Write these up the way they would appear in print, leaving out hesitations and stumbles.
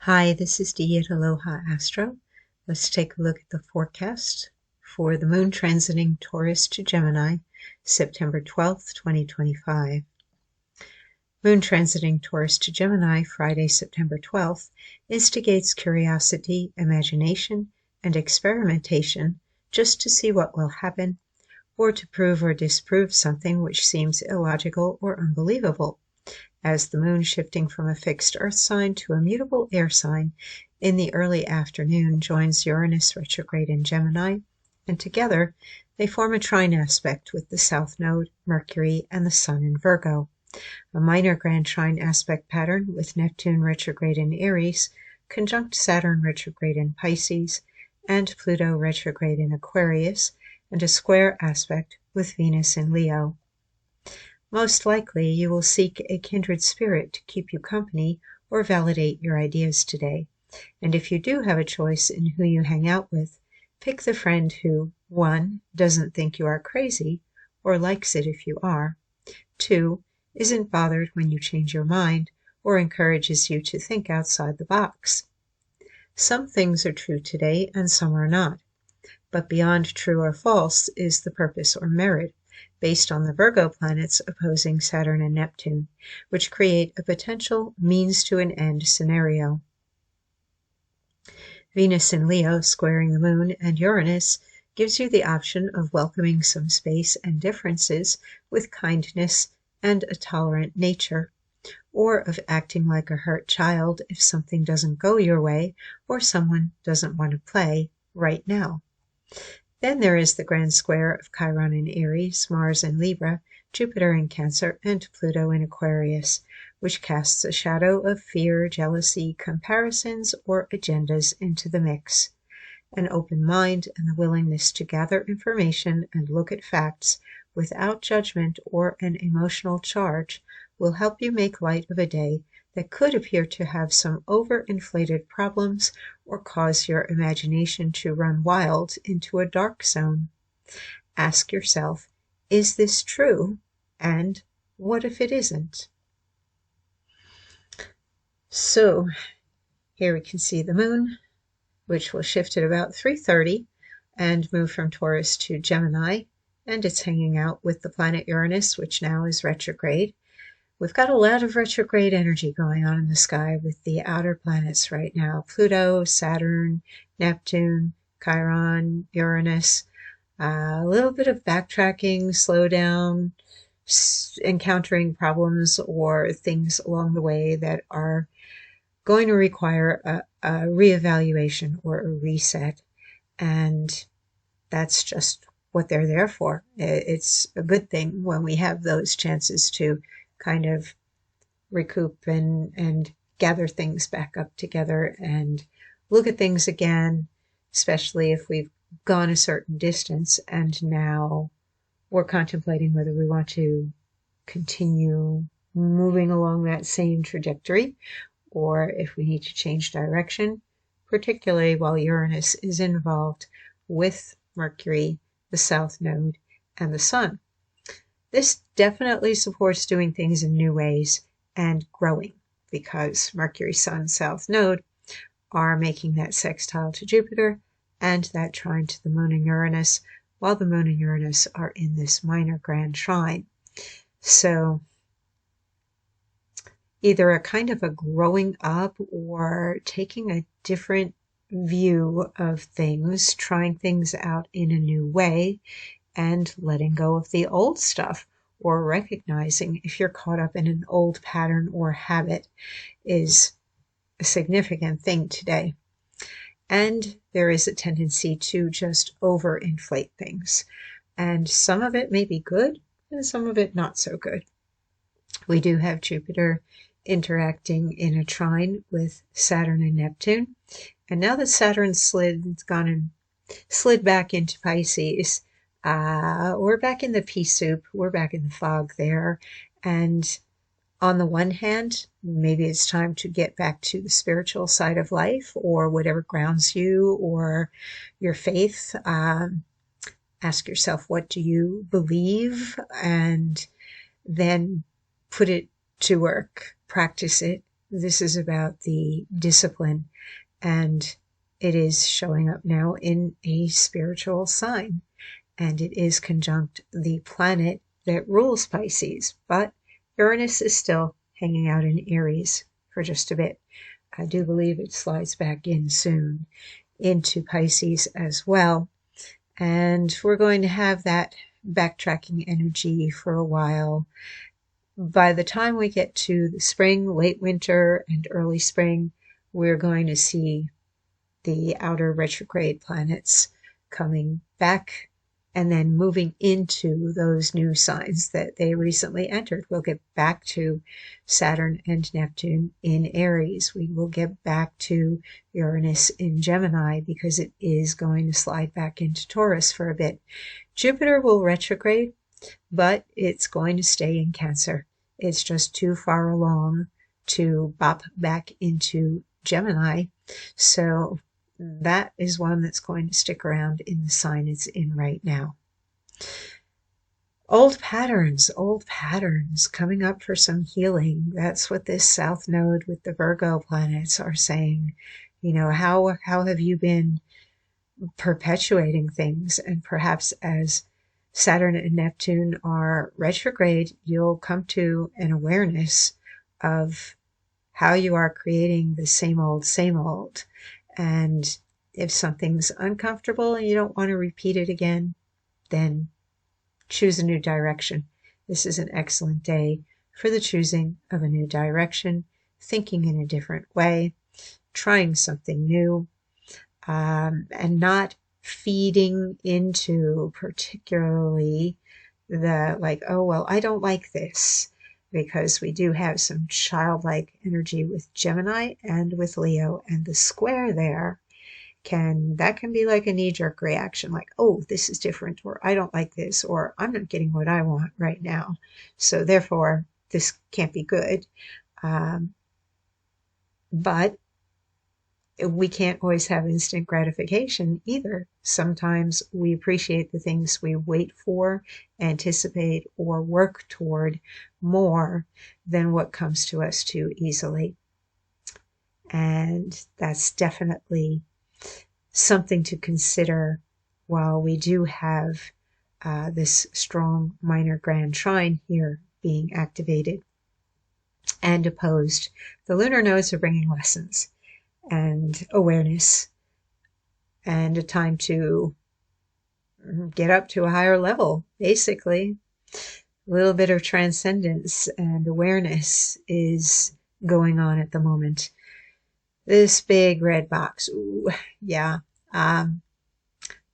Hi, this is Dee at Aloha Astro. Let's take a look at the forecast for the moon transiting Taurus to Gemini, September 12th, 2025. Moon transiting Taurus to Gemini, Friday, September 12th, instigates curiosity, imagination, and experimentation just to see what will happen, or to prove or disprove something which seems illogical or unbelievable, as the moon shifting from a fixed earth sign to a mutable air sign in the early afternoon joins Uranus retrograde in Gemini, and together they form a trine aspect with the south node, Mercury, and the Sun in Virgo. A minor grand trine aspect pattern with Neptune retrograde in Aries, conjunct Saturn retrograde in Pisces, and Pluto retrograde in Aquarius, and a square aspect with Venus in Leo. Most likely you will seek a kindred spirit to keep you company or validate your ideas today. And if you do have a choice in who you hang out with, pick the friend who, 1. Doesn't think you are crazy, or likes it if you are. 2. Isn't bothered when you change your mind, or encourages you to think outside the box. Some things are true today and some are not. But beyond true or false is the purpose or merit, based on the Virgo planets opposing Saturn and Neptune, which create a potential means to an end scenario. Venus in Leo squaring the moon and Uranus gives you the option of welcoming some space and differences with kindness and a tolerant nature, or of acting like a hurt child if something doesn't go your way or someone doesn't want to play right now. Then there is the grand square of Chiron in Aries, Mars in Libra, Jupiter in Cancer, and Pluto in Aquarius, which casts a shadow of fear, jealousy, comparisons, or agendas into the mix. An open mind and the willingness to gather information and look at facts without judgment or an emotional charge will help you make light of a day that could appear to have some overinflated problems or cause your imagination to run wild into a dark zone. Ask yourself, is this true? And what if it isn't? So here we can see the moon, which will shift at about 3:30 and move from Taurus to Gemini, and it's hanging out with the planet Uranus, which now is retrograde. We've got a lot of retrograde energy going on in the sky with the outer planets right now. Pluto, Saturn, Neptune, Chiron, Uranus. A little bit of backtracking, slow down, encountering problems or things along the way that are going to require a reevaluation or a reset. And that's just what they're there for. It's a good thing when we have those chances to kind of recoup and gather things back up together and look at things again, especially if we've gone a certain distance and now we're contemplating whether we want to continue moving along that same trajectory or if we need to change direction, particularly while Uranus is involved with Mercury, the South Node, and the Sun. This definitely supports doing things in new ways and growing, because Mercury, Sun, South Node are making that sextile to Jupiter and that trine to the Moon and Uranus, while the Moon and Uranus are in this minor grand trine. So either a kind of a growing up or taking a different view of things, trying things out in a new way, and letting go of the old stuff, or recognizing if you're caught up in an old pattern or habit is a significant thing today. And there is a tendency to just overinflate things. And some of it may be good and some of it not so good. We do have Jupiter interacting in a trine with Saturn and Neptune. And now that Saturn's slid back into Pisces, we're back in the pea soup, we're back in the fog there. And on the one hand, maybe it's time to get back to the spiritual side of life or whatever grounds you or your faith. Ask yourself, what do you believe? And then put it to work, practice it, This is about the discipline, and it is showing up now in a spiritual sign, and it is conjunct the planet that rules Pisces, but Uranus is still hanging out in Aries for just a bit. I do believe it slides back in soon into Pisces as well. And we're going to have that backtracking energy for a while. By the time we get to the spring, late winter, and early spring, we're going to see the outer retrograde planets coming back and then moving into those new signs that they recently entered. We'll get back to Saturn and Neptune in Aries. We will get back to Uranus in Gemini because it is going to slide back into Taurus for a bit. Jupiter will retrograde, but it's going to stay in Cancer. It's just too far along to bop back into Gemini. So that is one that's going to stick around in the sign it's in right now. Old patterns coming up for some healing. That's what this South Node with the Virgo planets are saying. You know, how have you been perpetuating things? And perhaps as Saturn and Neptune are retrograde, you'll come to an awareness of how you are creating the same old. And if something's uncomfortable and you don't want to repeat it again, then choose a new direction. This is an excellent day for the choosing of a new direction, thinking in a different way, trying something new, and not feeding into particularly the like, oh, well, I don't like this, because we do have some childlike energy with Gemini and with Leo, and the square there can be like a knee-jerk reaction, like, oh, this is different, or I don't like this, or I'm not getting what I want right now, so therefore this can't be good. But we can't always have instant gratification either. Sometimes we appreciate the things we wait for, anticipate, or work toward more than what comes to us too easily. And that's definitely something to consider while we do have this strong minor grand trine here being activated and opposed. The lunar nodes are bringing lessons and awareness and a time to get up to a higher level, basically. A little bit of transcendence and awareness is going on at the moment. This big red box, ooh, yeah.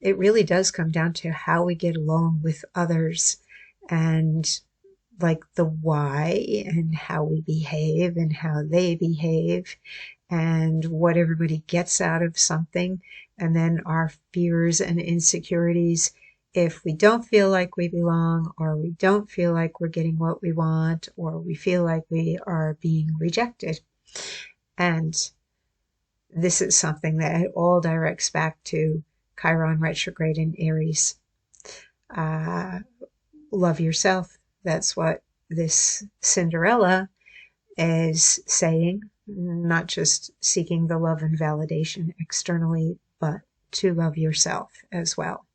It really does come down to how we get along with others, and like the why and how we behave and how they behave and what everybody gets out of something, and then our fears and insecurities if we don't feel like we belong, or we don't feel like we're getting what we want, or we feel like we are being rejected. And this is something that all directs back to Chiron retrograde in Aries. Love yourself. That's what this Cinderella is saying. Not just seeking the love and validation externally, but to love yourself as well.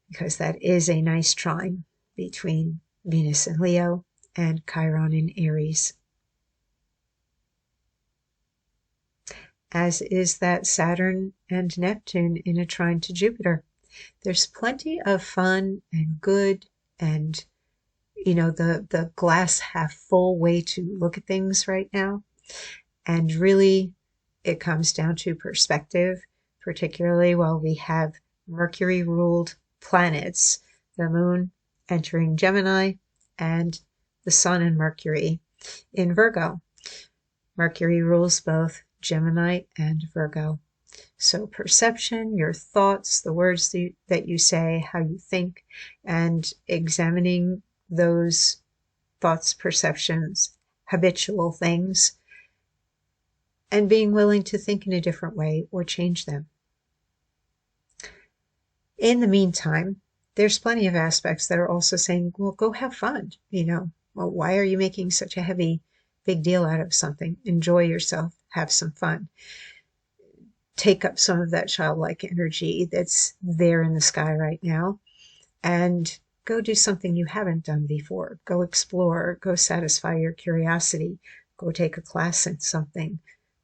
Because that is a nice trine between Venus and Leo and Chiron in Aries. As is that Saturn and Neptune in a trine to Jupiter. There's plenty of fun and good and, you know, the glass half full way to look at things right now. And really, it comes down to perspective, particularly while we have Mercury-ruled planets, the moon entering Gemini, and the sun and Mercury in Virgo. Mercury rules both Gemini and Virgo. So perception, your thoughts, the words that you say, how you think, and examining those thoughts, perceptions, habitual things, and being willing to think in a different way or change them. In the meantime, there's plenty of aspects that are also saying, well, go have fun, you know. Well, why are you making such a heavy big deal out of something. Enjoy yourself. Have some fun. Take up some of that childlike energy that's there in the sky right now and go do something you haven't done before. Go explore. Go satisfy your curiosity. Go take a class in something.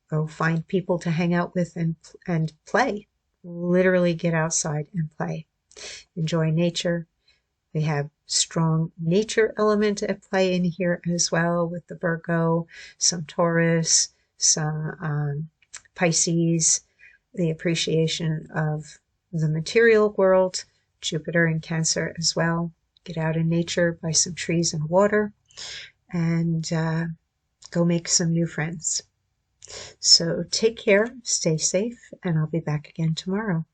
Go find people to hang out with and play. Literally get outside and play. Enjoy nature. We have strong nature element at play in here as well with the Virgo, some Taurus, some Pisces, the appreciation of the material world, Jupiter in Cancer as well. Get out in nature, buy some trees and water, and go make some new friends. So take care, stay safe, and I'll be back again tomorrow.